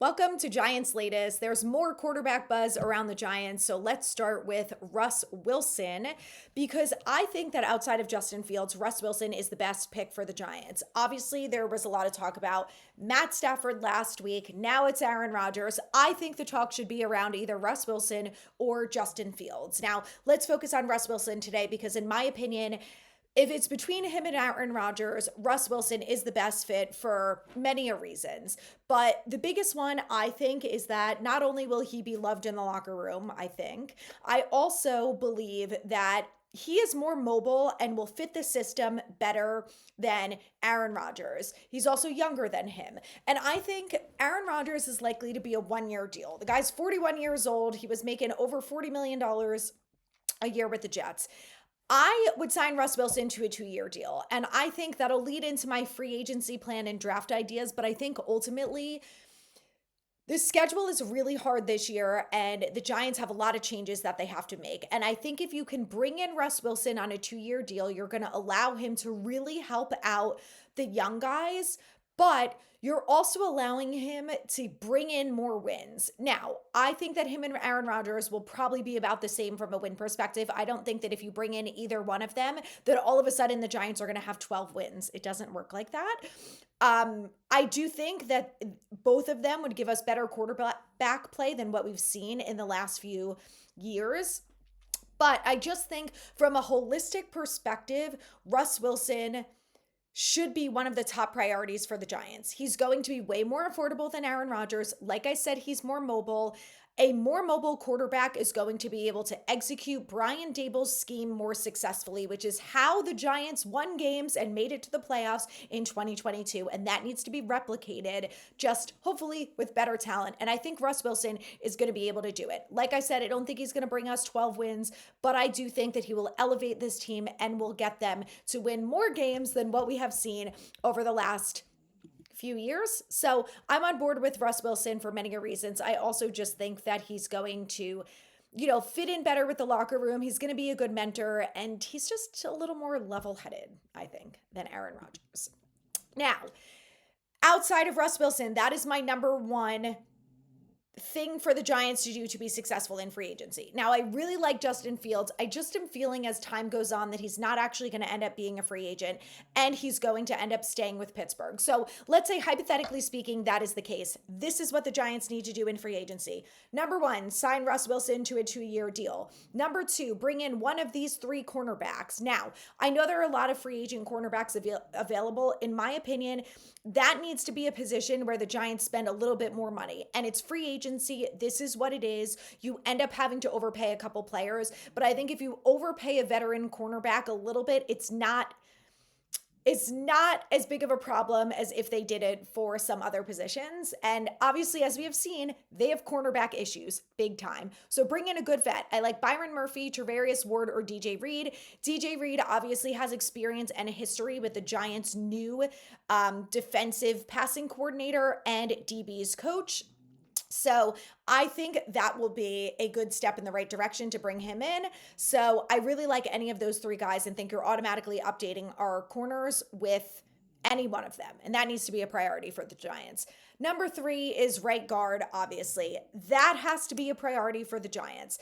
Welcome to Giants Latest. There's more quarterback buzz around the Giants, so let's start with Russ Wilson because I think that outside of Justin Fields, Russ Wilson is the best pick for the Giants. Obviously, there was a lot of talk about Matt Stafford last week. Now it's Aaron Rodgers. I think the talk should be around either Russ Wilson or Justin Fields. Now, let's focus on Russ Wilson today because, in my opinion, if it's between him and Aaron Rodgers, Russ Wilson is the best fit for many reasons. But the biggest one, I think, is that not only will he be loved in the locker room, I also believe that he is more mobile and will fit the system better than Aaron Rodgers. He's also younger than him. And I think Aaron Rodgers is likely to be a 1 year deal. The guy's 41 years old. He was making over $40 million a year with the Jets. I would sign Russ Wilson to a 2 year deal. And I think that'll lead into my free agency plan and draft ideas. But I think ultimately, the schedule is really hard this year, and the Giants have a lot of changes that they have to make. And I think if you can bring in Russ Wilson on a 2 year deal, you're going to allow him to really help out the young guys. But you're also allowing him to bring in more wins. Now, I think that him and Aaron Rodgers will probably be about the same from a win perspective. I don't think that if you bring in either one of them, that all of a sudden the Giants are going to have 12 wins. It doesn't work like that. I do think that both of them would give us better quarterback play than what we've seen in the last few years. But I just think from a holistic perspective, Russ Wilson should be one of the top priorities for the Giants. He's going to be way more affordable than Aaron Rodgers. Like I said, he's more mobile. A more mobile quarterback is going to be able to execute Brian Dable's scheme more successfully, which is how the Giants won games and made it to the playoffs in 2022. And that needs to be replicated, just hopefully with better talent. And I think Russ Wilson is going to be able to do it. Like I said, I don't think he's going to bring us 12 wins, but I do think that he will elevate this team and will get them to win more games than what we have seen over the last few years. So I'm on board with Russ Wilson for many reasons. I also just think that he's going to, fit in better with the locker room. He's going to be a good mentor, and he's just a little more level-headed, I think, than Aaron Rodgers. Now, outside of Russ Wilson, that is my number one thing for the Giants to do to be successful in free agency. Now, I really like Justin Fields. I just am feeling as time goes on that he's not actually going to end up being a free agent, and he's going to end up staying with Pittsburgh. So let's say, hypothetically speaking, that is the case. This is what the Giants need to do in free agency. Number one, sign Russ Wilson to a 2 year deal. Number two, bring in one of these three cornerbacks. Now, I know there are a lot of free agent cornerbacks available. In my opinion, that needs to be a position where the Giants spend a little bit more money, and it's free agency. This is what it is. You end up having to overpay a couple players, but I think if you overpay a veteran cornerback a little bit, it's not as big of a problem as if they did it for some other positions. And obviously, as we have seen, they have cornerback issues big time. So bring in a good vet. I like Byron Murphy, Travarius Ward, or DJ Reed. DJ Reed obviously has experience and a history with the Giants' new defensive passing coordinator and DB's coach. So I think that will be a good step in the right direction to bring him in. So I really like any of those three guys and think you're automatically updating our corners with any one of them. And that needs to be a priority for the Giants. Number three is right guard, obviously. That has to be a priority for the Giants.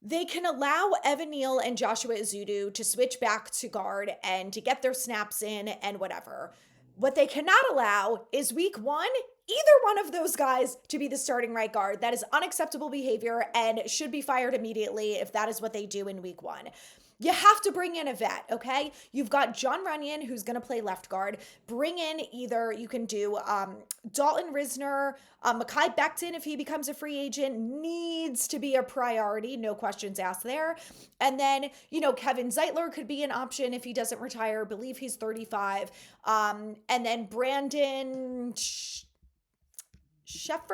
They can allow Evan Neal and Joshua Ezeudu to switch back to guard and to get their snaps in and whatever. What they cannot allow is week one, either one of those guys to be the starting right guard. That is unacceptable behavior and should be fired immediately if that is what they do in week one. You have to bring in a vet, okay? You've got John Runyon, who's going to play left guard. Bring in either, you can do Dalton Risner, Mekhi Becton, if he becomes a free agent, needs to be a priority. No questions asked there. And then, Kevin Zeitler could be an option if he doesn't retire. I believe he's 35. And then Brandon Scherf,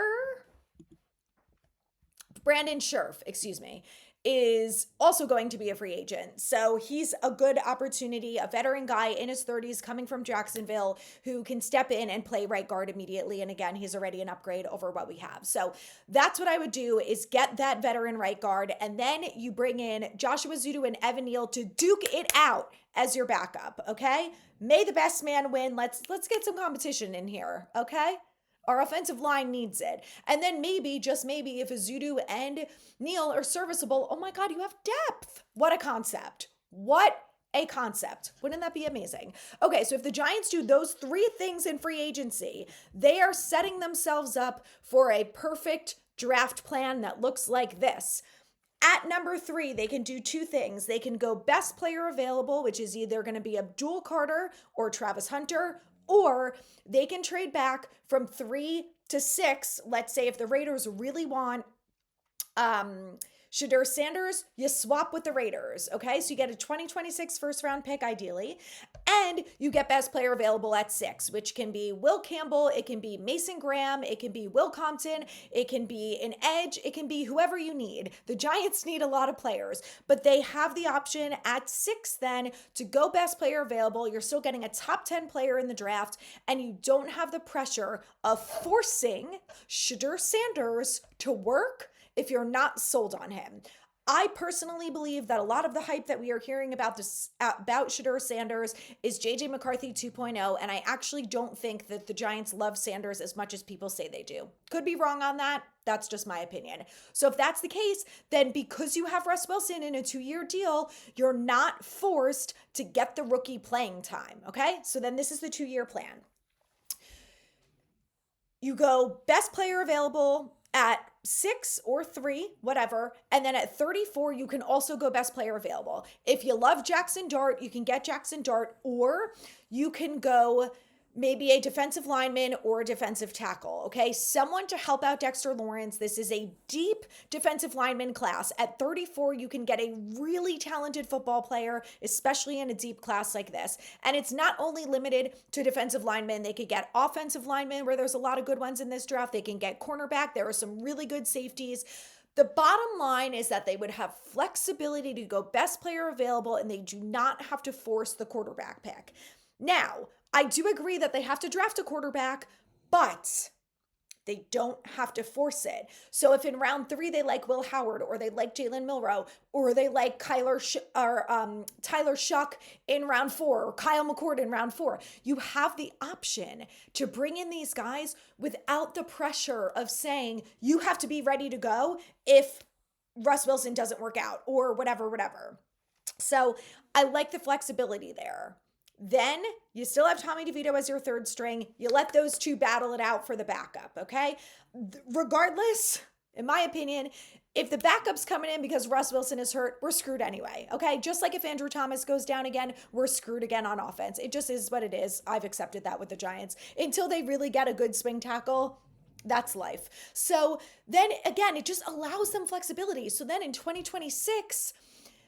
is also going to be a free agent. So he's a good opportunity, a veteran guy in his 30s coming from Jacksonville who can step in and play right guard immediately. And again, he's already an upgrade over what we have. So that's what I would do, is get that veteran right guard. And then you bring in Joshua Ezeudu and Evan Neal to duke it out as your backup, okay? May the best man win. Let's get some competition in here, okay? Our offensive line needs it. And then maybe, just maybe, if Azudu and Neal are serviceable, oh my God, you have depth. What a concept. What a concept. Wouldn't that be amazing? Okay, so if the Giants do those three things in free agency, they are setting themselves up for a perfect draft plan that looks like this. At number 3, they can do two things. They can go best player available, which is either going to be Abdul Carter or Travis Hunter, or they can trade back from 3 to 6. Let's say if the Raiders really want Shedeur Sanders, you swap with the Raiders, okay? So you get a 2026 first round pick ideally, and you get best player available at 6, which can be Will Campbell, it can be Mason Graham, it can be Will Compton, it can be an edge, it can be whoever you need. The Giants need a lot of players, but they have the option at 6 then to go best player available. You're still getting a top 10 player in the draft, and you don't have the pressure of forcing Shedeur Sanders to work if you're not sold on him. I personally believe that a lot of the hype that we are hearing about Shedeur Sanders is JJ McCarthy 2.0, and I actually don't think that the Giants love Sanders as much as people say they do. Could be wrong on that. That's just my opinion. So if that's the case, then because you have Russ Wilson in a 2-year deal, you're not forced to get the rookie playing time, okay? So then this is the 2-year plan. You go best player available at 6 or 3, whatever. And then at 34, you can also go best player available. If you love Jackson Dart, you can get Jackson Dart, or you can go maybe a defensive lineman or a defensive tackle, okay? Someone to help out Dexter Lawrence. This is a deep defensive lineman class. At 34, you can get a really talented football player, especially in a deep class like this. And it's not only limited to defensive linemen. They could get offensive linemen, where there's a lot of good ones in this draft. They can get cornerback. There are some really good safeties. The bottom line is that they would have flexibility to go best player available, and they do not have to force the quarterback pick. Now, I do agree that they have to draft a quarterback, but they don't have to force it. So if in round 3 they like Will Howard, or they like Jalen Milroe, or they like Tyler Shuck in round 4, or Kyle McCord in round 4, you have the option to bring in these guys without the pressure of saying you have to be ready to go if Russ Wilson doesn't work out, or whatever. So I like the flexibility there. Then you still have Tommy DeVito as your third string. You let those two battle it out for the backup, okay? Regardless, in my opinion, if the backup's coming in because Russ Wilson is hurt, we're screwed anyway, okay? Just like if Andrew Thomas goes down again, we're screwed again on offense. It just is what it is. I've accepted that with the Giants. Until they really get a good swing tackle, that's life. So then again, it just allows them flexibility. So then in 2026,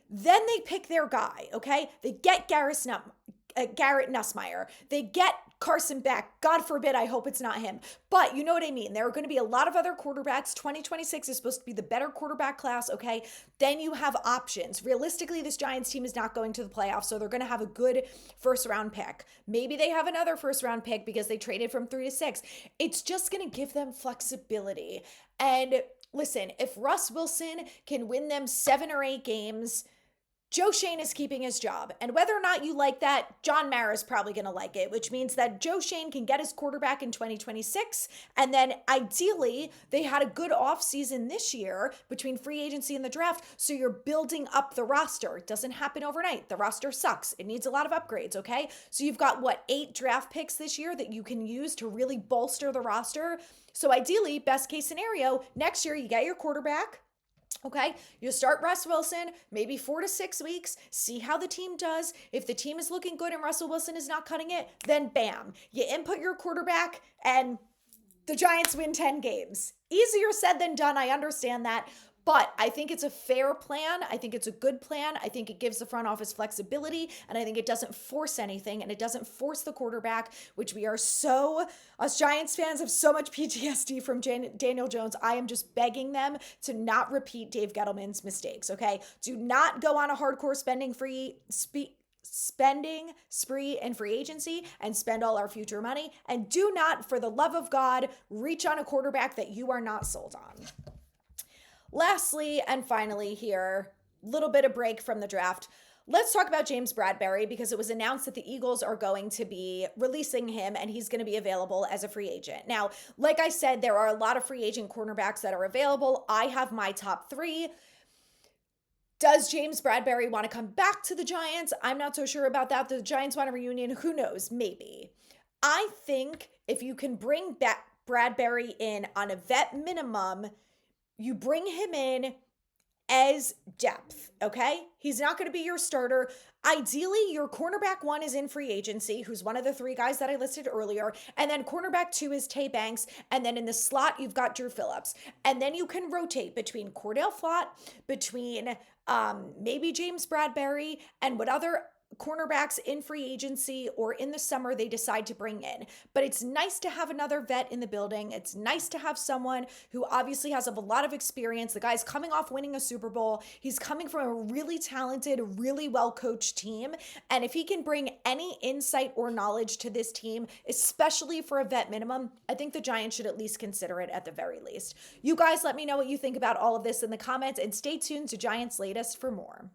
then they pick their guy, okay? They get Garrett Nussmeier. They get Carson Beck. God forbid, I hope it's not him. But you know what I mean. There are going to be a lot of other quarterbacks. 2026 is supposed to be the better quarterback class, okay? Then you have options. Realistically, this Giants team is not going to the playoffs, so they're going to have a good first-round pick. Maybe they have another first-round pick because they traded from 3 to 6. It's just going to give them flexibility. And listen, if Russ Wilson can win them 7 or 8 games, Joe Schoen is keeping his job. And whether or not you like that, John Mara is probably going to like it, which means that Joe Schoen can get his quarterback in 2026. And then ideally, they had a good offseason this year between free agency and the draft. So you're building up the roster. It doesn't happen overnight. The roster sucks. It needs a lot of upgrades, okay? So you've got, 8 draft picks this year that you can use to really bolster the roster. So ideally, best case scenario, next year you get your quarterback. Okay, you start Russ Wilson, maybe 4 to 6 weeks, see how the team does. If the team is looking good and Russell Wilson is not cutting it, then bam, you input your quarterback and the Giants win 10 games. Easier said than done, I understand that. But I think it's a fair plan. I think it's a good plan. I think it gives the front office flexibility, and I think it doesn't force anything, and it doesn't force the quarterback, which us Giants fans have so much PTSD from Daniel Jones. I am just begging them to not repeat Dave Gettleman's mistakes, okay? Do not go on a hardcore spending spree in free agency and spend all our future money. And do not, for the love of God, reach on a quarterback that you are not sold on. Lastly, and finally here, little bit of break from the draft. Let's talk about James Bradberry because it was announced that the Eagles are going to be releasing him and he's going to be available as a free agent. Now, like I said, there are a lot of free agent cornerbacks that are available. I have my top three. Does James Bradberry want to come back to the Giants? I'm not so sure about that. The Giants want a reunion. Who knows? Maybe. I think if you can bring back Bradberry in on a vet minimum, you bring him in as depth, okay? He's not going to be your starter. Ideally, your cornerback one is in free agency, who's one of the three guys that I listed earlier. And then cornerback two is Tay Banks. And then in the slot, you've got Drew Phillips. And then you can rotate between Cordell Flott, between maybe James Bradberry, and what other cornerbacks in free agency or in the summer they decide to bring in. But it's nice to have another vet in the building. It's nice to have someone who obviously has a lot of experience. The guy's coming off winning a Super Bowl. He's coming from a really talented, really well-coached team. And if he can bring any insight or knowledge to this team, especially for a vet minimum, I think the Giants should at least consider it at the very least. You guys let me know what you think about all of this in the comments and stay tuned to Giants Latest for more.